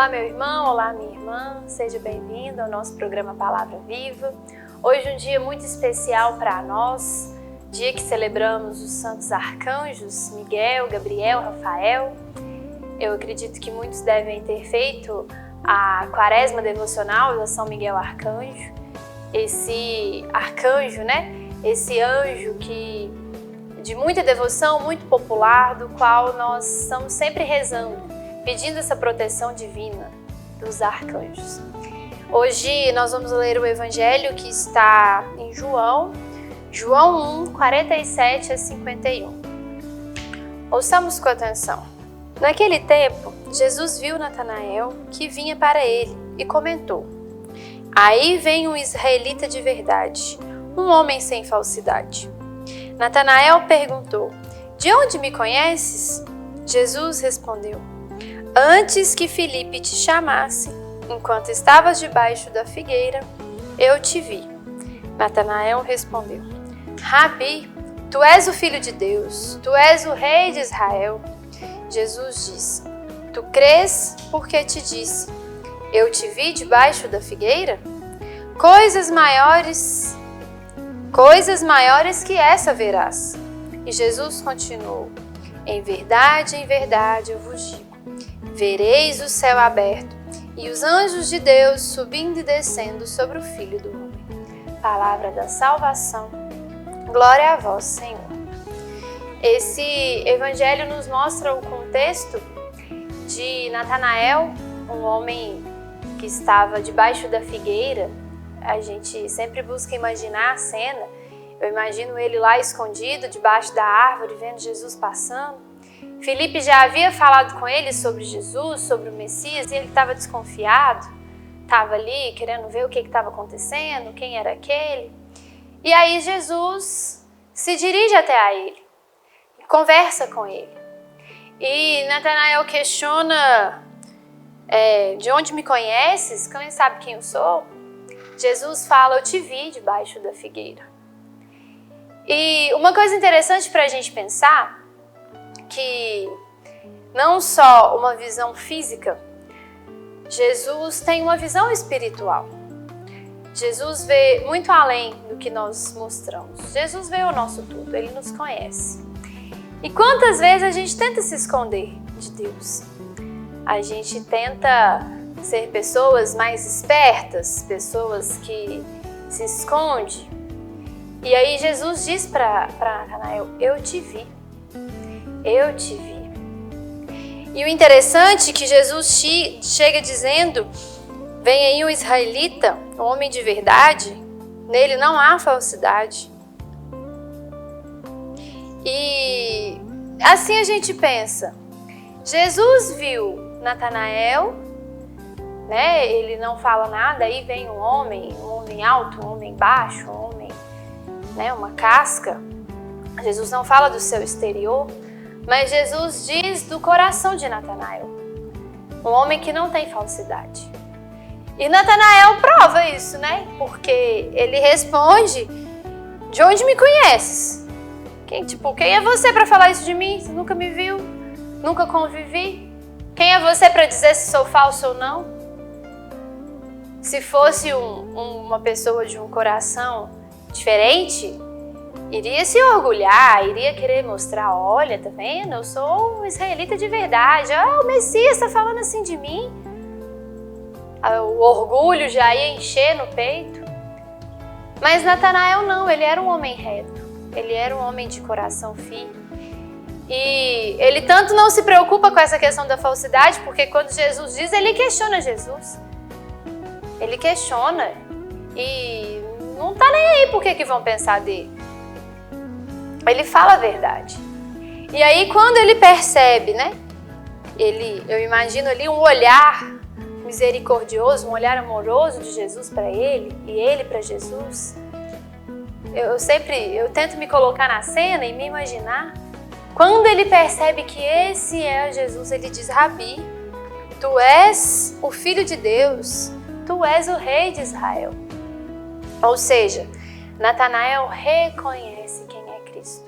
Olá meu irmão, olá minha irmã, seja bem-vindo ao nosso programa Palavra Viva. Hoje é um dia muito especial para nós, dia que celebramos os santos arcanjos Miguel, Gabriel, Rafael. Eu acredito que muitos devem ter feito a quaresma devocional da São Miguel Arcanjo. Esse arcanjo, Esse anjo que de muita devoção, muito popular, do qual nós estamos sempre rezando, pedindo essa proteção divina dos arcanjos. Hoje nós vamos ler o Evangelho que está em João 1, 47 a 51. Ouçamos com atenção. Naquele tempo, Jesus viu Natanael que vinha para ele e comentou: "Aí vem um israelita de verdade, um homem sem falsidade." Natanael perguntou: "De onde me conheces?" Jesus respondeu: "Antes que Filipe te chamasse, enquanto estavas debaixo da figueira, eu te vi." Natanael respondeu: "Rabi, tu és o Filho de Deus, tu és o Rei de Israel." Jesus disse: "Tu crês porque te disse, eu te vi debaixo da figueira? Coisas maiores que essa verás." E Jesus continuou: em verdade eu vos digo, vereis o céu aberto e os anjos de Deus subindo e descendo sobre o Filho do Homem." Palavra da salvação. Glória a vós, Senhor. Esse evangelho nos mostra o contexto de Natanael, um homem que estava debaixo da figueira. A gente sempre busca imaginar a cena. Eu imagino ele lá escondido, debaixo da árvore, vendo Jesus passando. Filipe já havia falado com ele sobre Jesus, sobre o Messias, e ele estava desconfiado. Estava ali querendo ver o que estava acontecendo, quem era aquele. E aí Jesus se dirige até a ele, conversa com ele. E Natanael questiona: de onde me conheces? Quem sabe quem eu sou? Jesus fala: eu te vi debaixo da figueira. E uma coisa interessante para a gente pensar, que não só uma visão física, Jesus tem uma visão espiritual. Jesus vê muito além do que nós mostramos. Jesus vê o nosso tudo, Ele nos conhece. E quantas vezes a gente tenta se esconder de Deus? A gente tenta ser pessoas mais espertas, pessoas que se escondem. E aí Jesus diz para Natanael: eu te vi. Eu te vi. E o interessante é que Jesus chega dizendo: vem aí um israelita, um homem de verdade, nele não há falsidade. E assim a gente pensa. Jesus viu Natanael, ele não fala nada, aí vem um homem alto, um homem baixo, um homem, uma casca. Jesus não fala do seu exterior, mas Jesus diz do coração de Natanael, um homem que não tem falsidade. E Natanael prova isso, porque ele responde: de onde me conheces? Quem é você para falar isso de mim? Você nunca me viu, nunca convivi. Quem é você para dizer se sou falso ou não? Se fosse uma pessoa de um coração diferente, iria se orgulhar, iria querer mostrar: olha, tá vendo? Eu sou um israelita de verdade. O Messias está falando assim de mim. O orgulho já ia encher no peito. Mas Natanael não, ele era um homem reto. Ele era um homem de coração firme. E ele tanto não se preocupa com essa questão da falsidade, porque quando Jesus diz, ele questiona Jesus. Ele questiona e não tá nem aí por que vão pensar dele. Ele fala a verdade. E aí quando ele percebe, eu imagino ali um olhar misericordioso, um olhar amoroso de Jesus para ele e ele para Jesus. Eu tento me colocar na cena e me imaginar. Quando ele percebe que esse é Jesus, ele diz: Rabi, tu és o Filho de Deus, tu és o Rei de Israel. Ou seja, Natanael reconhece quem é Cristo.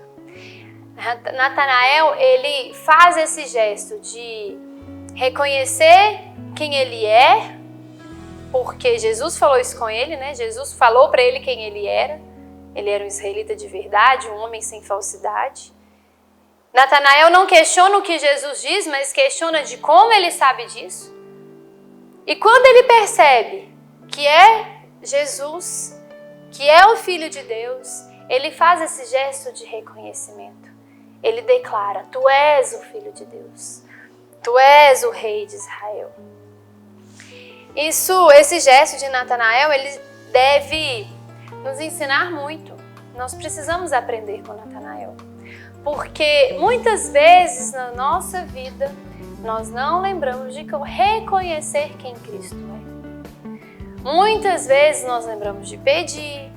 Natanael, ele faz esse gesto de reconhecer quem ele é, porque Jesus falou isso com ele, né? Jesus falou para ele quem ele era. Ele era um israelita de verdade, um homem sem falsidade. Natanael não questiona o que Jesus diz, mas questiona de como ele sabe disso. E quando ele percebe que é Jesus, que é o Filho de Deus, ele faz esse gesto de reconhecimento. Ele declara: Tu és o Filho de Deus. Tu és o Rei de Israel. Esse gesto de Natanael, ele deve nos ensinar muito. Nós precisamos aprender com Natanael. Porque muitas vezes na nossa vida, nós não lembramos de reconhecer quem Cristo é. Muitas vezes nós lembramos de pedir,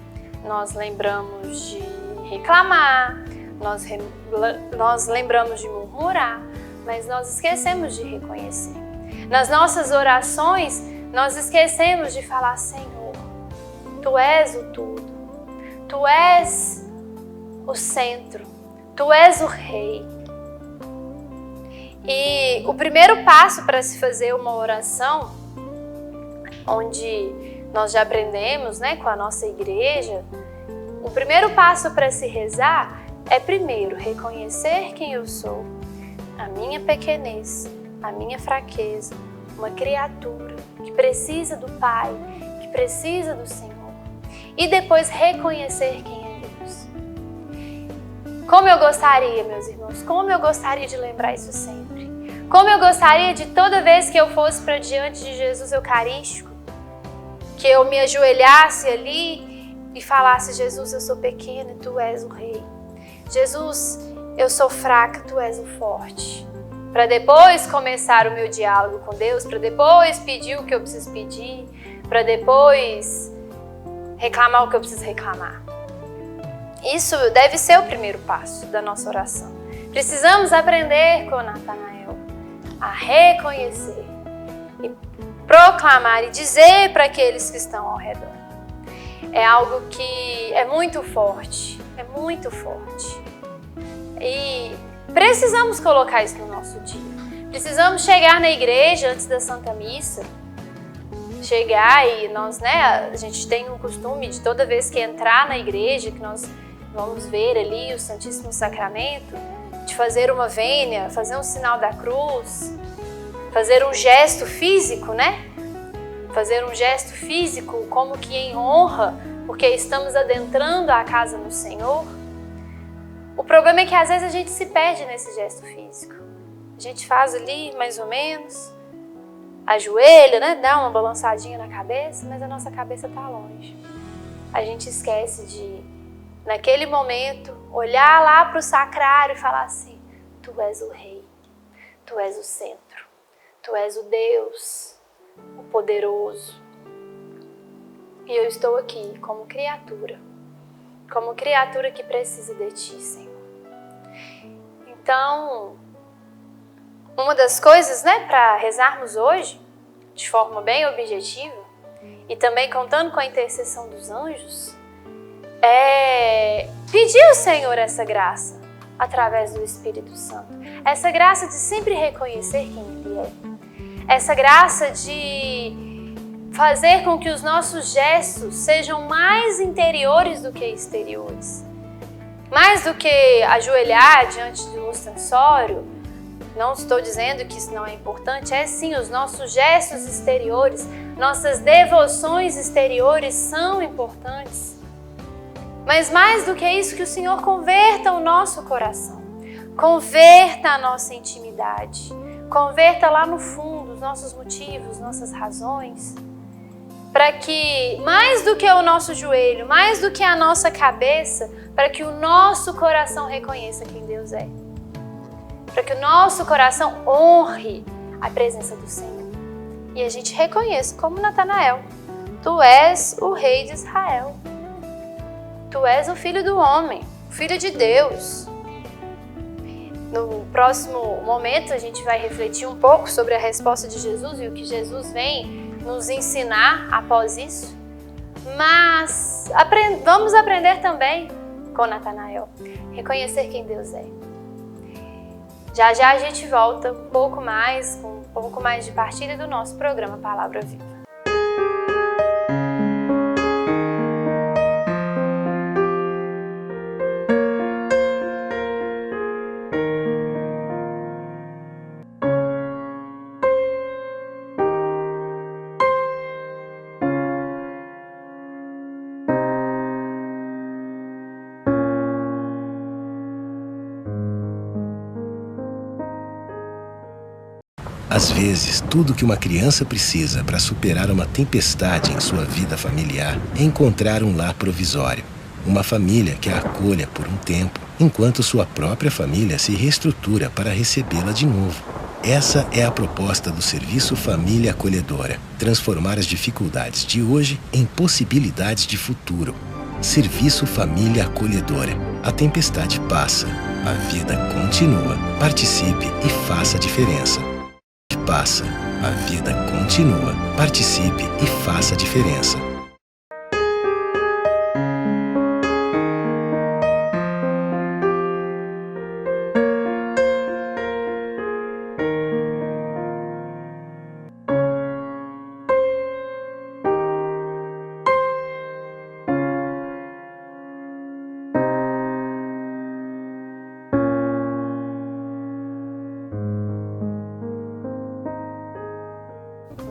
nós lembramos de reclamar, nós lembramos de murmurar, mas nós esquecemos de reconhecer. Nas nossas orações, nós esquecemos de falar: Senhor, Tu és o tudo, Tu és o centro, Tu és o Rei. E o primeiro passo para se fazer uma oração, onde nós já aprendemos, né, com a nossa igreja, o primeiro passo para se rezar é primeiro reconhecer quem eu sou, a minha pequenez, a minha fraqueza, uma criatura que precisa do Pai, que precisa do Senhor. E depois reconhecer quem é Deus. Como eu gostaria, meus irmãos, como eu gostaria de lembrar isso sempre. Como eu gostaria de toda vez que eu fosse para diante de Jesus Eucarístico, que eu me ajoelhasse ali e falasse: Jesus, eu sou pequena e Tu és o Rei. Jesus, eu sou fraca, Tu és o forte. Para depois começar o meu diálogo com Deus, para depois pedir o que eu preciso pedir, para depois reclamar o que eu preciso reclamar. Isso deve ser o primeiro passo da nossa oração. Precisamos aprender com Natanael a reconhecer e proclamar e dizer para aqueles que estão ao redor. É algo que é muito forte, E precisamos colocar isso no nosso dia. Precisamos chegar na igreja antes da Santa Missa, chegar e nós, a gente tem um costume de toda vez que entrar na igreja, que nós vamos ver ali o Santíssimo Sacramento, de fazer uma vênia, fazer um sinal da cruz, fazer um gesto físico, Fazer um gesto físico como que em honra, porque estamos adentrando a casa do Senhor. O problema é que às vezes a gente se perde nesse gesto físico. A gente faz ali mais ou menos, ajoelha, dá uma balançadinha na cabeça, mas a nossa cabeça está longe. A gente esquece de, naquele momento, olhar lá para o sacrário e falar assim: Tu és o Rei, Tu és o centro, Tu és o Deus, o poderoso. E eu estou aqui como criatura que precisa de Ti, Senhor. Então, uma das coisas, para rezarmos hoje, de forma bem objetiva, e também contando com a intercessão dos anjos, é pedir ao Senhor essa graça, através do Espírito Santo. Essa graça de sempre reconhecer quem Ele é. Essa graça de fazer com que os nossos gestos sejam mais interiores do que exteriores. Mais do que ajoelhar diante do ostensório. Não estou dizendo que isso não é importante, é sim, os nossos gestos exteriores, nossas devoções exteriores são importantes. Mas mais do que isso, que o Senhor converta o nosso coração, converta a nossa intimidade, converta lá no fundo os nossos motivos, nossas razões, para que, mais do que o nosso joelho, mais do que a nossa cabeça, para que o nosso coração reconheça quem Deus é. Para que o nosso coração honre a presença do Senhor. E a gente reconheça, como Natanael: Tu és o Rei de Israel. Tu és o Filho do homem, o Filho de Deus. No próximo momento a gente vai refletir um pouco sobre a resposta de Jesus e o que Jesus vem nos ensinar após isso. Mas vamos aprender também com Natanael, reconhecer quem Deus é. Já já a gente volta um pouco mais, com um pouco mais de partilha do nosso programa Palavra Viva. Às vezes, tudo que uma criança precisa para superar uma tempestade em sua vida familiar é encontrar um lar provisório, uma família que a acolha por um tempo, enquanto sua própria família se reestrutura para recebê-la de novo. Essa é a proposta do Serviço Família Acolhedora: transformar as dificuldades de hoje em possibilidades de futuro. Serviço Família Acolhedora. A tempestade passa, a vida continua. Participe e faça a diferença. Passa, a vida continua. Participe e faça a diferença.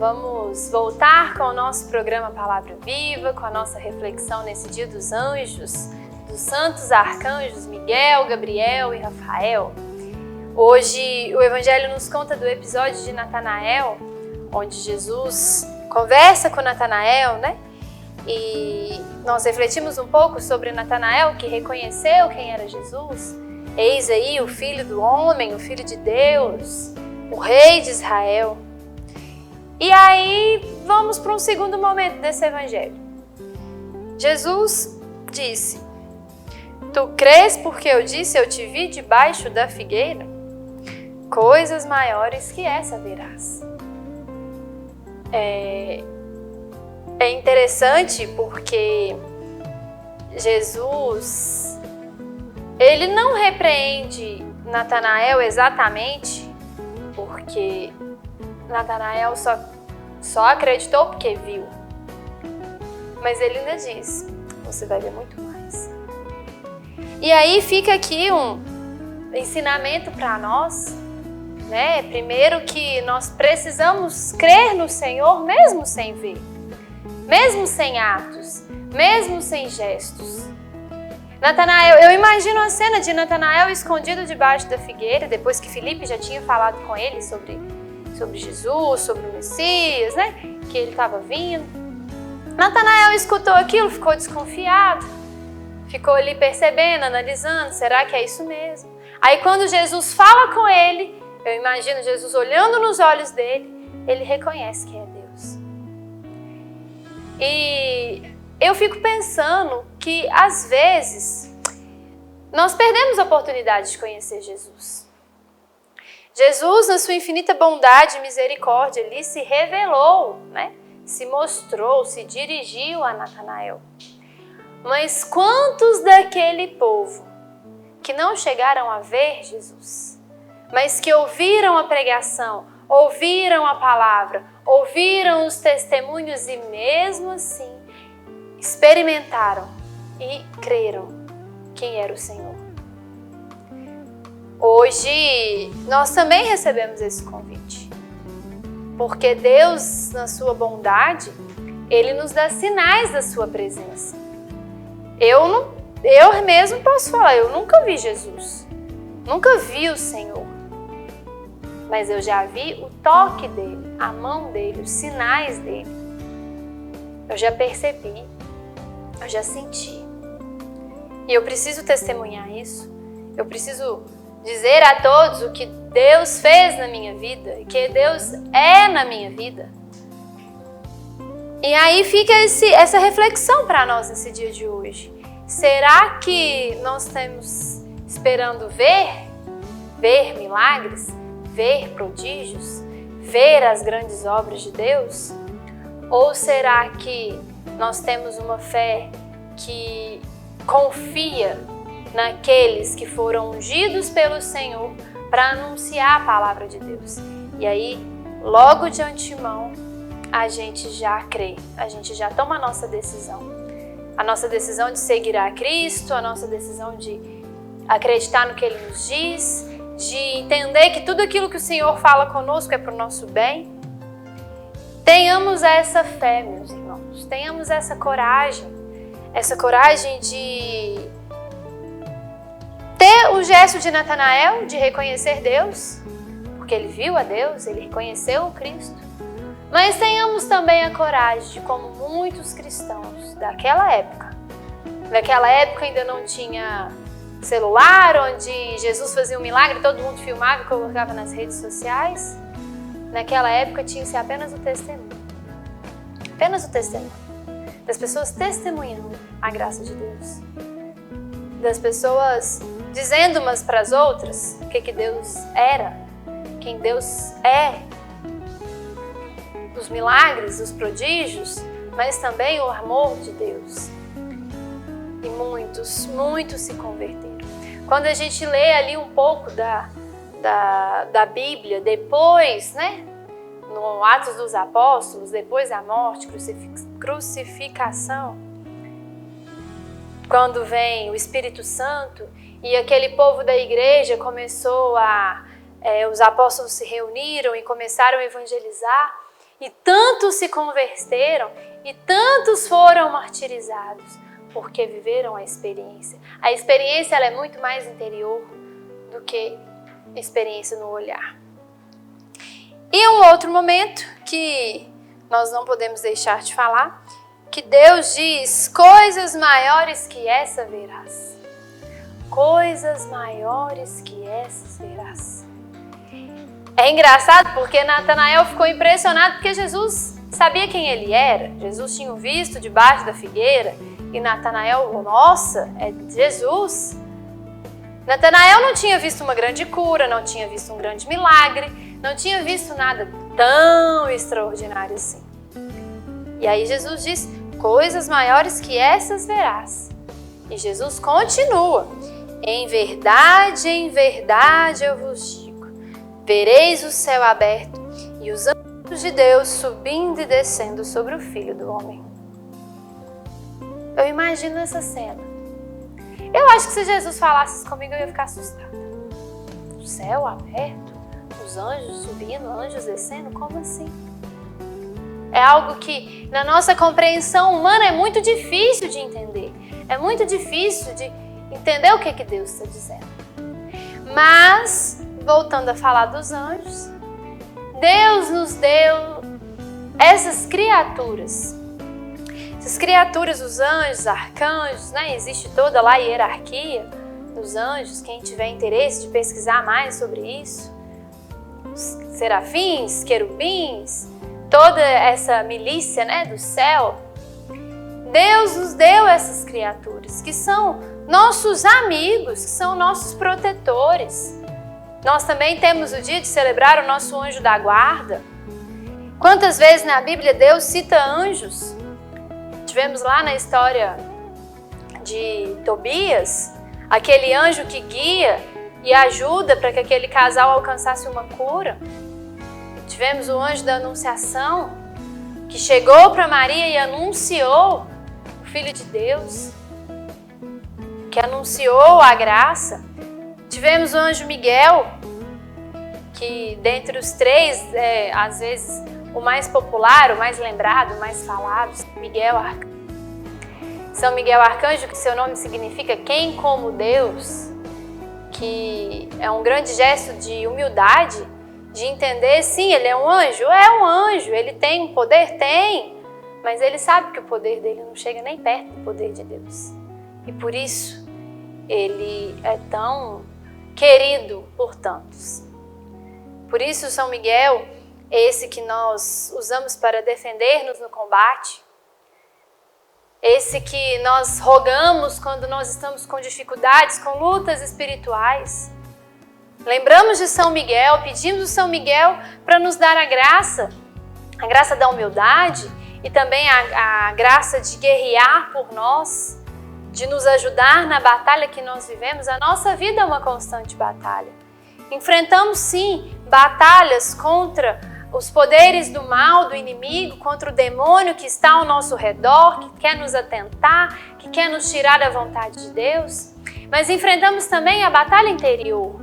Vamos voltar com o nosso programa Palavra Viva, com a nossa reflexão nesse Dia dos Anjos, dos santos arcanjos Miguel, Gabriel e Rafael. Hoje o Evangelho nos conta do episódio de Natanael, onde Jesus conversa com Natanael, né? E nós refletimos um pouco sobre Natanael, que reconheceu quem era Jesus. Eis aí o Filho do Homem, o Filho de Deus, o Rei de Israel. E aí, vamos para um segundo momento desse evangelho. Jesus disse: Tu crês porque eu disse, eu te vi debaixo da figueira? Coisas maiores que essa verás. É interessante porque Jesus, ele não repreende Natanael exatamente porque Natanael só acreditou porque viu. Mas ele ainda diz: você vai ver muito mais. E aí fica aqui um ensinamento para nós, né? Primeiro que nós precisamos crer no Senhor mesmo sem ver, mesmo sem atos, mesmo sem gestos. Natanael, eu imagino a cena de Natanael escondido debaixo da figueira, depois que Filipe já tinha falado com ele sobre Jesus, sobre o Messias, né? Que ele estava vindo. Natanael escutou aquilo, ficou desconfiado, ficou ali percebendo, analisando, será que é isso mesmo? Aí quando Jesus fala com ele, eu imagino Jesus olhando nos olhos dele, ele reconhece que é Deus. E eu fico pensando que às vezes nós perdemos a oportunidade de conhecer Jesus. Jesus, na sua infinita bondade e misericórdia, ele se revelou, né? Se mostrou, se dirigiu a Natanael. Mas quantos daquele povo que não chegaram a ver Jesus, mas que ouviram a pregação, ouviram a palavra, ouviram os testemunhos e mesmo assim experimentaram e creram quem era o Senhor? Hoje, nós também recebemos esse convite, porque Deus, na sua bondade, Ele nos dá sinais da sua presença. Eu mesmo posso falar, eu nunca vi Jesus, nunca vi o Senhor, mas eu já vi o toque dEle, a mão dEle, os sinais dEle. Eu já percebi, eu já senti. E eu preciso testemunhar isso, eu preciso dizer a todos o que Deus fez na minha vida e que Deus é na minha vida. E aí fica essa reflexão para nós nesse dia de hoje. Será que nós estamos esperando ver milagres, ver prodígios, ver as grandes obras de Deus? Ou será que nós temos uma fé que confia naqueles que foram ungidos pelo Senhor para anunciar a palavra de Deus? E aí logo de antemão, a gente já crê, a gente já toma a nossa decisão. A nossa decisão de seguir a Cristo, a nossa decisão de acreditar no que Ele nos diz, de entender que tudo aquilo que o Senhor fala conosco é para o nosso bem. Tenhamos essa fé, meus irmãos, tenhamos essa coragem de ter o gesto de Natanael, de reconhecer Deus, porque ele viu a Deus, ele reconheceu o Cristo. Mas tenhamos também a coragem de, como muitos cristãos daquela época ainda não tinha celular, onde Jesus fazia um milagre, todo mundo filmava e colocava nas redes sociais. Naquela época tinha-se apenas o testemunho. Apenas o testemunho. Das pessoas testemunhando a graça de Deus. Das pessoas dizendo umas para as outras o que Deus era, quem Deus é. Os milagres, os prodígios, mas também o amor de Deus. E muitos se converteram. Quando a gente lê ali um pouco da Bíblia, depois, no Atos dos Apóstolos, depois da morte, crucificação, quando vem o Espírito Santo e aquele povo da igreja começou os apóstolos se reuniram e começaram a evangelizar, e tantos se converteram e tantos foram martirizados, porque viveram a experiência. A experiência ela é muito mais interior do que a experiência no olhar. E um outro momento que nós não podemos deixar de falar, que Deus diz, coisas maiores que essa verás. Coisas maiores que essas verás. É engraçado porque Natanael ficou impressionado porque Jesus sabia quem ele era. Jesus tinha o visto debaixo da figueira e Natanael, nossa, é Jesus. Natanael não tinha visto uma grande cura, não tinha visto um grande milagre, não tinha visto nada tão extraordinário assim. E aí Jesus diz, coisas maiores que essas verás. E Jesus continua, em verdade eu vos digo, vereis o céu aberto e os anjos de Deus subindo e descendo sobre o Filho do Homem. Eu imagino essa cena. Eu acho que se Jesus falasse isso comigo, eu ia ficar assustada. O céu aberto, os anjos subindo, anjos descendo, como assim? É algo que na nossa compreensão humana é muito difícil de entender. É muito difícil de entender o que Deus está dizendo. Mas, voltando a falar dos anjos, Deus nos deu essas criaturas. Essas criaturas, os anjos, arcanjos, existe toda lá a hierarquia dos anjos. Quem tiver interesse de pesquisar mais sobre isso, os serafins, querubins, toda essa milícia do céu, Deus nos deu essas criaturas que são nossos amigos, que são nossos protetores. Nós também temos o dia de celebrar o nosso anjo da guarda. Quantas vezes na Bíblia Deus cita anjos? Tivemos lá na história de Tobias, aquele anjo que guia e ajuda para que aquele casal alcançasse uma cura. Tivemos o anjo da Anunciação, que chegou para Maria e anunciou o Filho de Deus, que anunciou a graça. Tivemos o anjo Miguel, que dentre os três, às vezes, o mais popular, o mais lembrado, o mais falado, Miguel Arcanjo. São Miguel Arcanjo, que seu nome significa quem como Deus, que é um grande gesto de humildade, de entender, sim, ele é um anjo, ele tem um poder? Tem, mas ele sabe que o poder dele não chega nem perto do poder de Deus. E por isso, ele é tão querido por tantos. Por isso, São Miguel é esse que nós usamos para defender-nos no combate, esse que nós rogamos quando nós estamos com dificuldades, com lutas espirituais. Lembramos de São Miguel, pedimos a São Miguel para nos dar a graça da humildade e também a graça de guerrear por nós, de nos ajudar na batalha que nós vivemos. A nossa vida é uma constante batalha. Enfrentamos sim batalhas contra os poderes do mal, do inimigo, contra o demônio que está ao nosso redor, que quer nos atentar, que quer nos tirar da vontade de Deus. Mas enfrentamos também a batalha interior,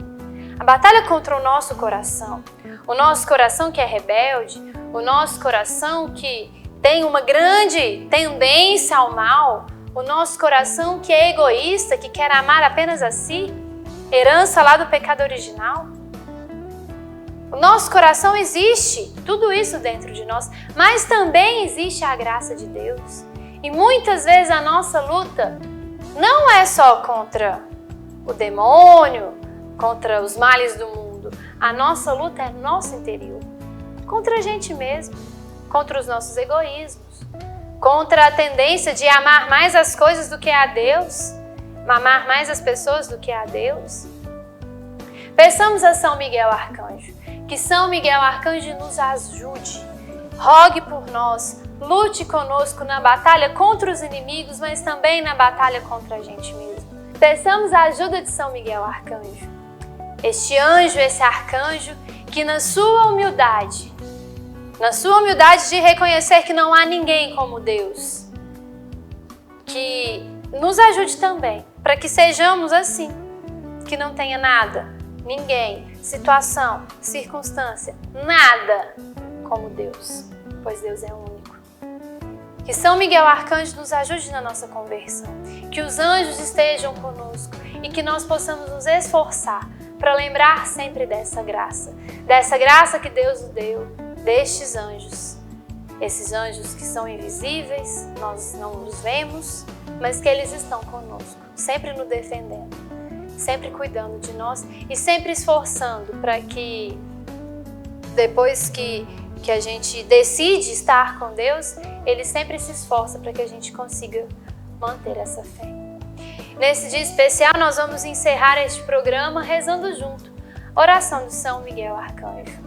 a batalha contra o nosso coração que é rebelde, o nosso coração que tem uma grande tendência ao mal, o nosso coração que é egoísta, que quer amar apenas a si, herança lá do pecado original. O nosso coração existe, tudo isso dentro de nós, mas também existe a graça de Deus. E muitas vezes a nossa luta não é só contra o demônio, contra os males do mundo. A nossa luta é no nosso interior, contra a gente mesmo, contra os nossos egoísmos, contra a tendência de amar mais as coisas do que a Deus, amar mais as pessoas do que a Deus. Peçamos a São Miguel Arcanjo, que São Miguel Arcanjo nos ajude, rogue por nós, lute conosco na batalha contra os inimigos, mas também na batalha contra a gente mesmo. Peçamos a ajuda de São Miguel Arcanjo, este anjo, esse arcanjo, que na sua humildade de reconhecer que não há ninguém como Deus, que nos ajude também, para que sejamos assim, que não tenha nada, ninguém, situação, circunstância, nada como Deus, pois Deus é único. Que São Miguel Arcanjo nos ajude na nossa conversão, que os anjos estejam conosco e que nós possamos nos esforçar para lembrar sempre dessa graça que Deus nos deu, destes anjos, esses anjos que são invisíveis, nós não os vemos, mas que eles estão conosco, sempre nos defendendo, sempre cuidando de nós e sempre esforçando para que depois que a gente decide estar com Deus, Ele sempre se esforça para que a gente consiga manter essa fé. Nesse dia especial, nós vamos encerrar este programa rezando junto. Oração de São Miguel Arcanjo.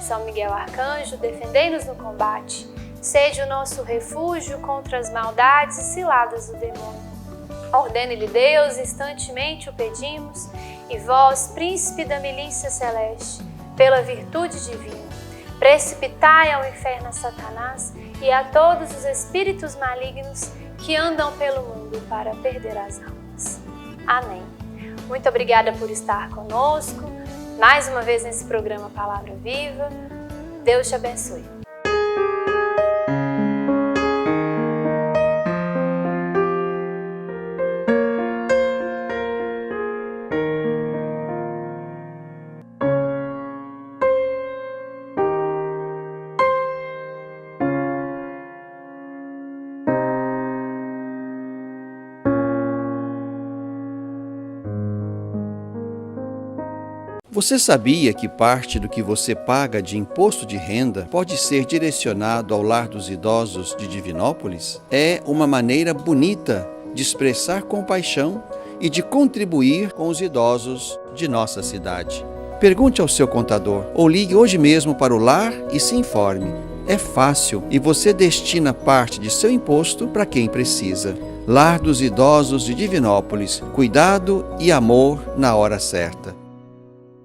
São Miguel Arcanjo, defendei-nos no combate. Sede o nosso refúgio contra as maldades e ciladas do demônio. Ordene-lhe Deus, instantemente o pedimos, e vós, príncipe da milícia celeste, pela virtude divina, precipitai ao inferno a Satanás e a todos os espíritos malignos que andam pelo mundo para perder as almas. Amém. Muito obrigada por estar conosco, mais uma vez nesse programa Palavra Viva. Deus te abençoe. Você sabia que parte do que você paga de imposto de renda pode ser direcionado ao Lar dos Idosos de Divinópolis? É uma maneira bonita de expressar compaixão e de contribuir com os idosos de nossa cidade. Pergunte ao seu contador ou ligue hoje mesmo para o lar e se informe. É fácil e você destina parte de seu imposto para quem precisa. Lar dos Idosos de Divinópolis. Cuidado e amor na hora certa.